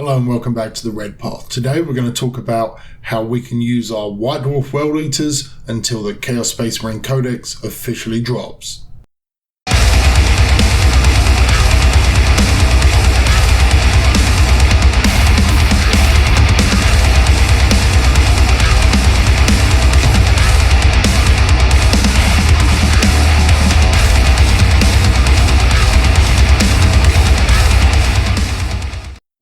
Hello and welcome back to the Red Path. Today we're going to talk about how we can use our White Dwarf World Eaters until the Chaos Space Marine Codex officially drops.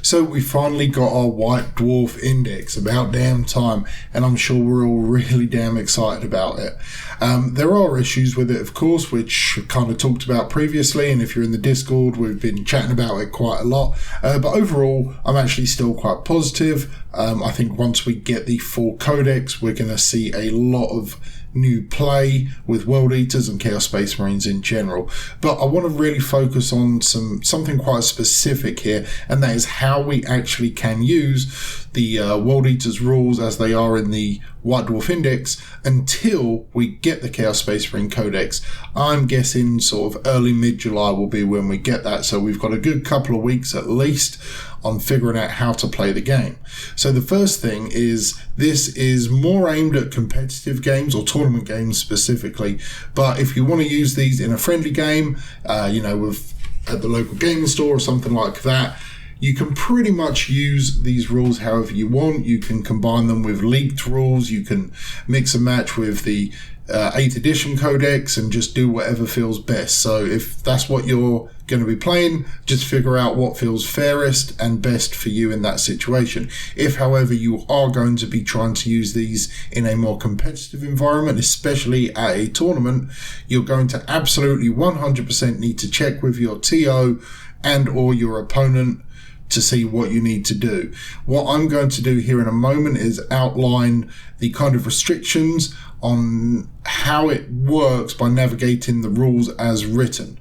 So we finally got our White Dwarf Index, about damn time, and I'm sure we're all really damn excited about it. There are issues with it, of course, which I've kind of talked about previously, and if you're in the Discord, we've been chatting about it quite a lot. But overall, I'm actually still quite positive. I think once we get the full Codex, we're going to see a lot of new play with World Eaters and Chaos Space Marines in general. But I want to really focus on something quite specific here, and that is how we actually can use the World Eaters rules as they are in the White Dwarf Index until we get the Chaos Space Marine Codex. I'm guessing sort of early mid-July will be when we get that, so we've got a good couple of weeks at least on figuring out how to play the game. So the first thing is, this is more aimed at competitive games or tournament games specifically, but if you want to use these in a friendly game, at the local gaming store or something like that, you can pretty much use these rules however you want. You can combine them with leaked rules, you can mix and match with the 8th edition Codex and just do whatever feels best. So if that's what you're going to be playing, just figure out what feels fairest and best for you in that situation. If, however, you are going to be trying to use these in a more competitive environment, especially at a tournament, you're going to absolutely 100% need to check with your TO and or your opponent to see what you need to do. What I'm going to do here in a moment is outline the kind of restrictions on how it works by navigating the rules as written.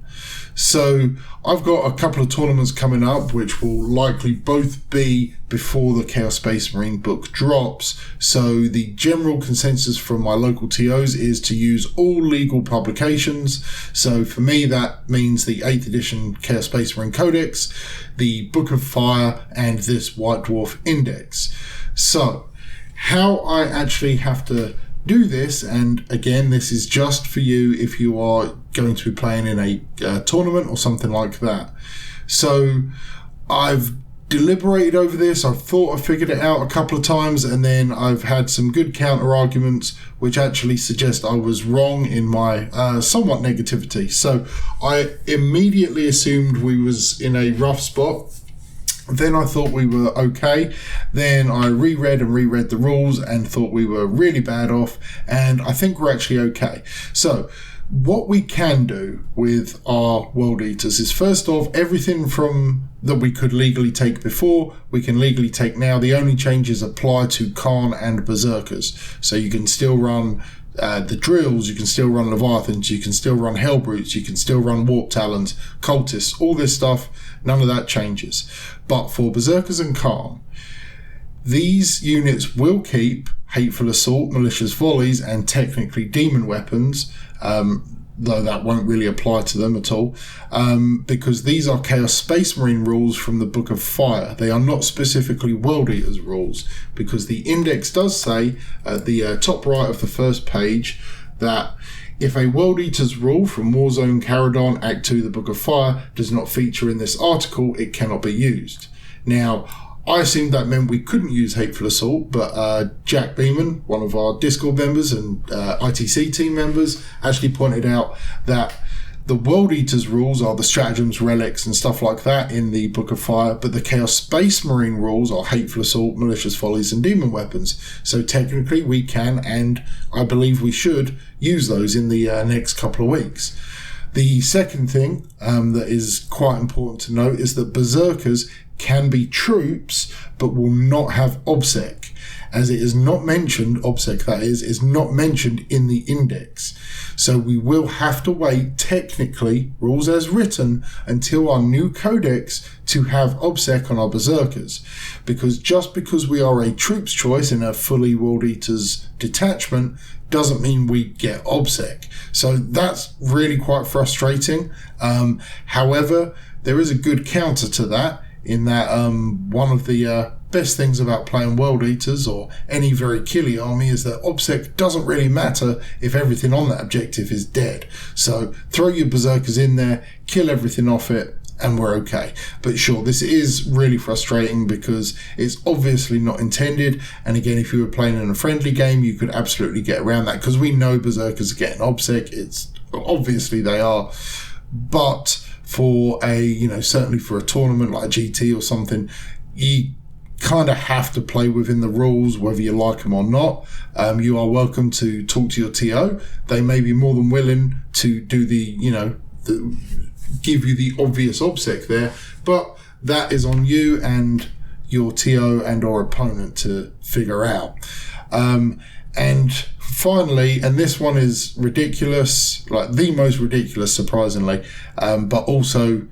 So I've got a couple of tournaments coming up which will likely both be before the Chaos Space Marine book drops. So the general consensus from my local TOs is to use all legal publications. So for me that means the 8th edition Chaos Space Marine Codex, the Book of Fire, and this White Dwarf Index. So how I actually have to do this, and again this is just for you if you are going to be playing in a tournament or something like that. So I've deliberated over this, I've thought I figured it out a couple of times, and then I've had some good counter arguments which actually suggest I was wrong in my somewhat negativity. So I immediately assumed we was in a rough spot. Then I thought we were okay. Then I reread the rules and thought we were really bad off, and I think we're actually okay. So what we can do with our World Eaters is, first off, everything from that we could legally take before, we can legally take now. The only changes apply to Khorne and Berserkers. So you can still run the drills, you can still run Leviathans, you can still run Hellbrutes, you can still run Warp Talons, Cultists, all this stuff, none of that changes. But for Berserkers and Khorne, these units will keep Hateful Assault, Malicious Volleys, and technically Demon Weapons, though that won't really apply to them at all, because these are Chaos Space Marine rules from the Book of Fire. They are not specifically World Eaters rules, because the index does say at the top right of the first page that if a World Eaters rule from Warzone Caradon Act 2 the Book of Fire does not feature in this article, it cannot be used. Now, I assumed that meant we couldn't use Hateful Assault, but Jack Beeman, one of our Discord members and ITC team members, actually pointed out that the World Eaters rules are the stratagems, relics, and stuff like that in the Book of Fire, but the Chaos Space Marine rules are Hateful Assault, Malicious Volleys, and Demon Weapons. So technically we can, and I believe we should, use those in the next couple of weeks. The second thing that is quite important to note is that Berserkers can be troops, but will not have OBSEC, as it is not mentioned, OBSEC that is not mentioned in the index. So we will have to wait, technically, rules as written, until our new codex to have OBSEC on our Berserkers. Because just because we are a troops choice in a fully World Eaters detachment doesn't mean we get OBSEC. So that's really quite frustrating. However, there is a good counter to that. in that one of the best things about playing World Eaters or any very killy army is that OBSEC doesn't really matter if everything on that objective is dead. So throw your berserkers in there, kill everything off it, and we're okay. But sure, this is really frustrating because it's obviously not intended. And again, if you were playing in a friendly game, you could absolutely get around that because we know berserkers are getting OBSEC. It's obviously they are, but for a, certainly for a tournament like a GT or something, you kind of have to play within the rules, whether you like them or not. You are welcome to talk to your TO. They may be more than willing to do give you the obvious OBSEC there, but that is on you and your TO and or opponent to figure out. And finally, and this one is ridiculous, like the most ridiculous, surprisingly, but also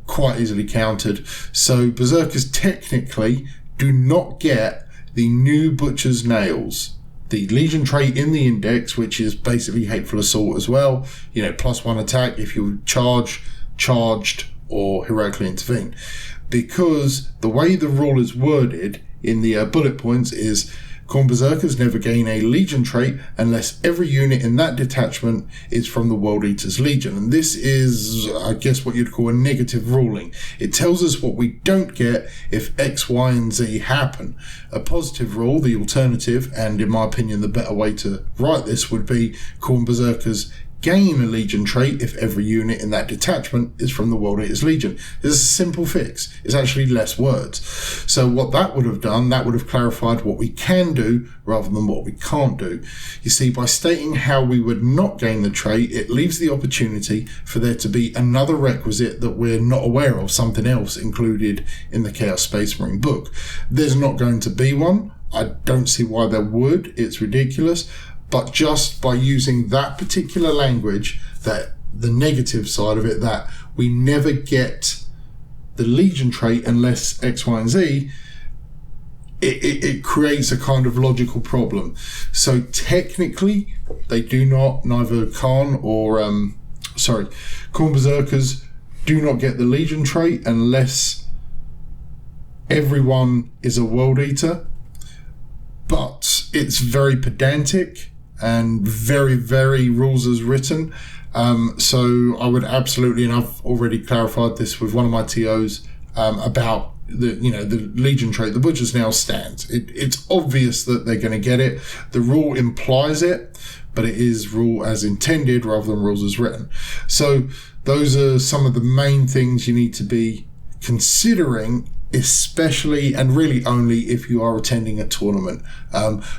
quite easily countered. So berserkers technically do not get the new Butcher's Nails, the Legion trait in the index, which is basically Hateful Assault as well. +1 attack if you charged or heroically intervene. Because the way the rule is worded in the bullet points is Khorne berserkers never gain a Legion trait unless every unit in that detachment is from the World Eaters Legion. And this is, I guess, what you'd call a negative ruling. It tells us what we don't get if X, Y, and Z happen. A positive rule, the alternative, and in my opinion the better way to write this, would be Khorne berserkers gain a Legion trait if every unit in that detachment is from the World Eaters Legion. It's a simple fix. It's actually less words. So what that would have done, that would have clarified what we can do rather than what we can't do. You see, by stating how we would not gain the trait, it leaves the opportunity for there to be another requisite that we're not aware of, something else included in the Chaos Space Marine book. There's not going to be one. I don't see why there would. It's ridiculous. But just by using that particular language, that the negative side of it, that we never get the Legion trait unless X, Y, and Z, it creates a kind of logical problem. So technically, they do not, neither Khorne or, Khorne berserkers do not get the Legion trait unless everyone is a World Eater. But it's very pedantic and very, very rules as written. So I would absolutely, and I've already clarified this with one of my TOs about the Legion trait. The Butcher's Nail stands. It's obvious that they're going to get it. The rule implies it, but it is rule as intended rather than rules as written. So those are some of the main things you need to be considering, especially and really only if you are attending a tournament.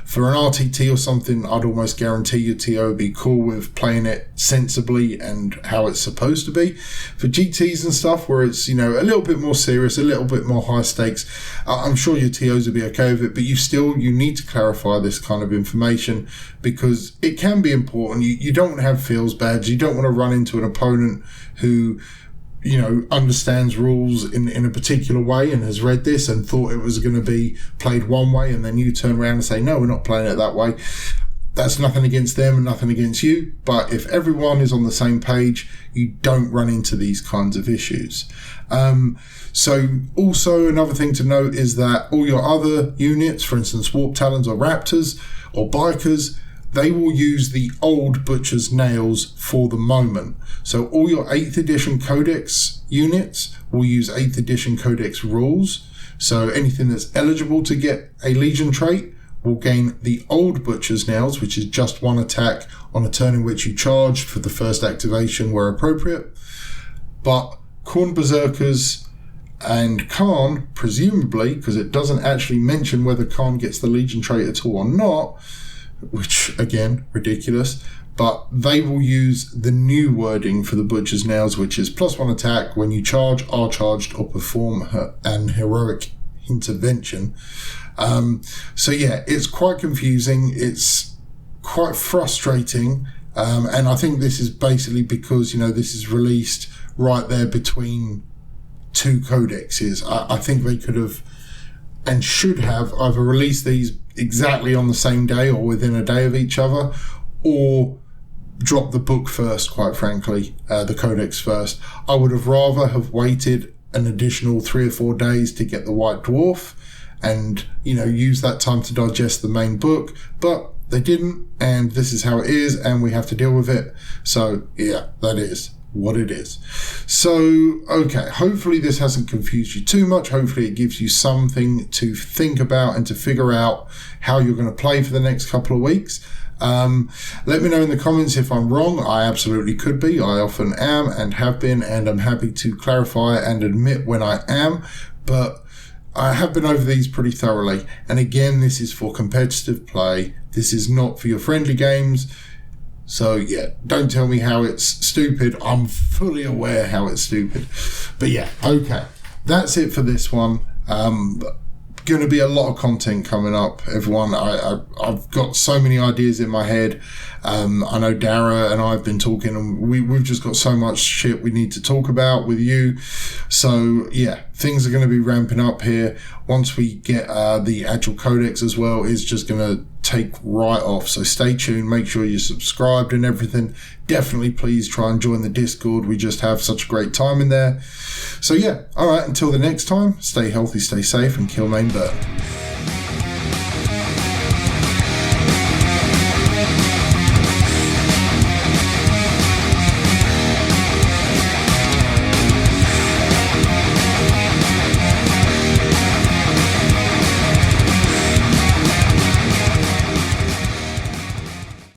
For an RTT or something, I'd almost guarantee your TO would be cool with playing it sensibly and how it's supposed to be. For GTs and stuff where it's, a little bit more serious, a little bit more high stakes, I'm sure your TOs will be okay with it, but you need to clarify this kind of information because it can be important. You don't want to have feels badge. You don't want to run into an opponent who understands rules in a particular way and has read this and thought it was going to be played one way, and then you turn around and say, no, we're not playing it that way. That's nothing against them and nothing against you. But if everyone is on the same page, you don't run into these kinds of issues. So also another thing to note is that all your other units, for instance, Warp Talons or Raptors or Bikers, they will use the old Butcher's Nails for the moment. So all your 8th edition Codex units will use 8th edition Codex rules. So anything that's eligible to get a Legion trait will gain the old Butcher's Nails, which is just 1 attack on a turn in which you charged for the first activation where appropriate. But Khorne berserkers and Khorne, presumably, because it doesn't actually mention whether Khorne gets the Legion trait at all or not, which again, ridiculous, but they will use the new wording for the Butcher's Nails, which is +1 attack when you charge, are charged, or perform an heroic intervention. So yeah, it's quite confusing. It's quite frustrating. And I think this is basically because, this is released right there between two codexes. I think they could have and should have either released these exactly on the same day or within a day of each other, or drop the book first, quite frankly, the Codex first. I would have rather have waited an additional 3 or 4 days to get the White Dwarf and, you know, use that time to digest the main book, but they didn't, and this is how it is, and we have to deal with it. So yeah, that is what it is. So, okay, hopefully this hasn't confused you too much. Hopefully it gives you something to think about and to figure out how you're going to play for the next couple of weeks. Let me know in the comments if I'm wrong. I absolutely could be. I often am and have been, and I'm happy to clarify and admit when I am, but I have been over these pretty thoroughly. And again, this is for competitive play. This is not for your friendly games. So yeah, don't tell me how it's stupid. I'm fully aware how it's stupid. But yeah, okay. That's it for this one. Going to be a lot of content coming up, everyone. I've got so many ideas in my head. I know Dara and I have been talking, and we've just got so much shit we need to talk about with you. So yeah, things are going to be ramping up here. Once we get the actual Codex as well, it's just going to take right off. So stay tuned. Make sure you're subscribed and everything. Definitely please try and join the Discord. We just have such a great time in there. So yeah, all right, until the next time, stay healthy, stay safe, and kill main burn.